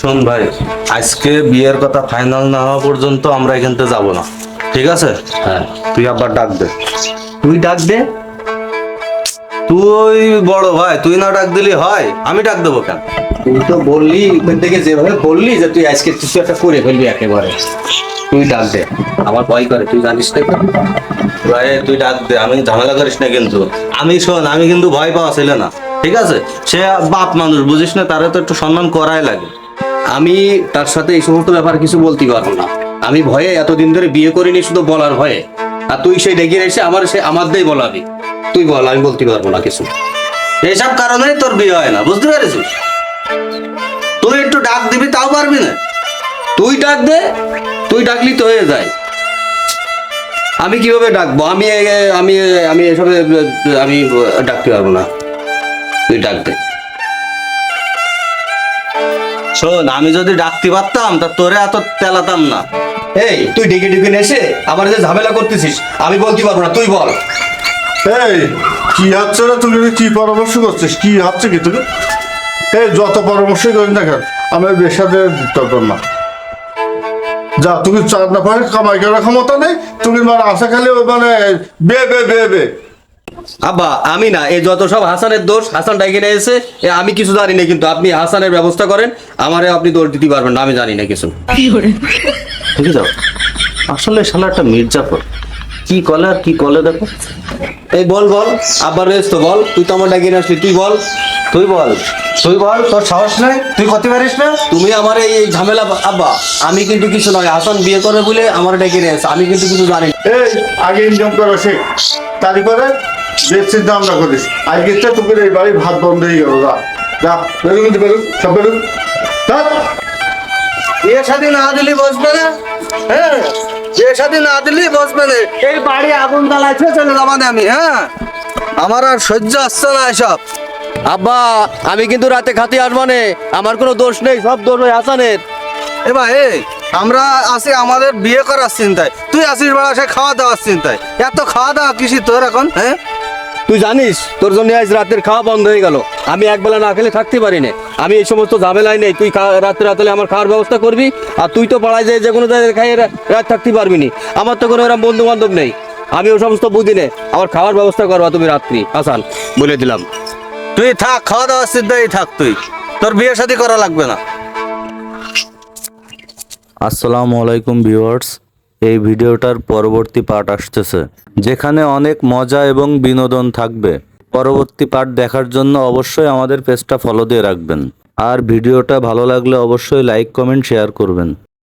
শোন ভাই, আজকে বিয়ের কথা ফাইনাল না হওয়া পর্যন্ত আমরা এখান থেকে যাবো না, ঠিক আছে? হ্যাঁ, তুই আবার ডাক দে। তুই ডাক দে। তুই বড় ভাই, তুই না ডাক দিলি হয়? আমি ডাক দেবো কেন? তুই তো বললি ওখান থেকে যেভাবে বললি যে তুই আজকে কিছু একটা করে ফেলবি একেবারে, তুই ডাক দে। আমার ভয় করে, তুই জানিস না তো? ভাই তুই ডাক দে, আমি ঝামেলা করিস না কিন্তু। আমি শোন, আমি কিন্তু ভয় পাওয়া ছিল না, ঠিক আছে? সে বাপ মানুষ, বুঝিস না, তারে তো একটু সম্মান করাই লাগে। আমি তার সাথে এই সমস্ত ব্যাপার কিছু বলতে পারবো না। আমি ভয়ে এতদিন ধরে বিয়ে করিনি শুধু বলার ভয়ে, আর তুই সেই ডেকে এসে আমার দিয়ে বলাবি। তুই বল, আমি বলতে পারবো না কিছু। এইসব কারণেই তোর বিয়ে হয় না, বুঝতে পেরেছিস? তুই একটু ডাক দিবি, তাও পারবি না। তুই ডাক দে, তুই ডাকলি তো হয়ে যায়। আমি কিভাবে ডাকবো? আমি আমি আমি এসবে আমি ডাকতে পারবো না। তুই ডাক দে। শোন, আমি যদি ডাকতে পারতাম তা তোরে এত তেলাতাম না। এই তুই ডেকে ডেকে এসে আমার যে ঝামেলা করতেছিস, আমি বলতে পারবো না, তুই বল। এই কি হচ্ছে রে? তুই কি পরামর্শ করছিস? কি হচ্ছে কি তুই? এই যত পরামর্শই করিস না কেন, আমার বেসাতে দিতে পারবো না। যা, তুমি চার না পারে কামাই করার ক্ষমতা নেই, তুমি মানে আশা খালি ওই মানে বে বে বে বে। আব্বা, আমি না, এই যত সব হাসানের দোষ, হাসান ডাইকে নিয়ে এসে আমি কিছু জানি না, কিন্তু আপনি হাসানের ব্যবস্থা করেন। আমারে আপনি দোষ দিতে পারবেন না, আমি জানি না কিছু। বুঝে যাও, আসলে শালা একটা মির্জাফর, কি কলে আর কি কলে দেখো। এই বল বল, আব্বার রেস তো বল, তুই তো আমার ডাইকে নিয়ে আসলি, তুই বল। তুই বল, তুই বল, তোর সাহস নেই? তুই করতে পারিস না? তুমি আমার এই ঝামেলা, আব্বা আমি কিন্তু কিছু নয়, হাসান বিয়ে করে বলে আমার ডেকে নিয়ে এসে, আমি কিন্তু কিছু জানি না। এই আগে ইনকাম করা শেখ, তারপরে বেশ চিন্তা ভাবনা করিস। আজকে তো তোকে এই বাড়ি ভাত বন্ধ হয়ে গেল। যা যা, বেরুন কিন্তু বেরুন, সব বেরুন। বিয়ে শাদী না দিলি বসবে না? হ্যাঁ, বিয়ে শাদী না দিলি বসবে না। এই বাড়ি আগুন জ্বালাইছে, চলে যাবা না আমি। হ্যাঁ, আমার আর সহ্য আসছে না এসব। আব্বা, আমি কিন্তু রাতে খাতে আসবো না, আমার কোনো দোষ নেই, সব দোষ ওই হাসানের। এ ভাই, আমরা আছি আমাদের বিয়ে করার চিন্তায়, তুই আসিস বেড়া সে খাওয়া দাওয়ার চিন্তায়। এত খাওয়া দাওয়া কিসি তোর এখন? হ্যাঁ, তুই জানিস তোর জন্য আজ রাতের খাওয়া বন্ধ হয়ে গেল। আমি একবেলা না খেলে থাকতে পারি না। আমি এই সমস্ত ঝামেলায় নেই। তুই রাত্রে রাতে আমার খাওয়ার ব্যবস্থা করবি, আর তুই তো পাড়ায় যে কোনো জায়গায় খাইয়ে রাত থাকতে পারবি না। আমার তো কোনো এরকম বন্ধু বান্ধব নেই, আমি ও সমস্ত বুঝি না। আমার খাওয়ার ব্যবস্থা করবা তুমি রাত্রি, হাসান, বলে দিলাম। তুই থাক, খাওয়া দাওয়ার চিন্তায় থাক, তুই তোর বিয়ে শাদী করা লাগবে না। আসসালামু আলাইকুম ভিউয়ার্স, এই ভিডিওটার পরবর্তী পার্ট আসতেছে, যেখানে অনেক মজা এবং বিনোদন থাকবে। পরবর্তী পার্ট দেখার জন্য অবশ্যই আমাদের পেজটা ফলো দিয়ে রাখবেন, আর ভিডিওটা ভালো লাগলে অবশ্যই লাইক, কমেন্ট, শেয়ার করবেন।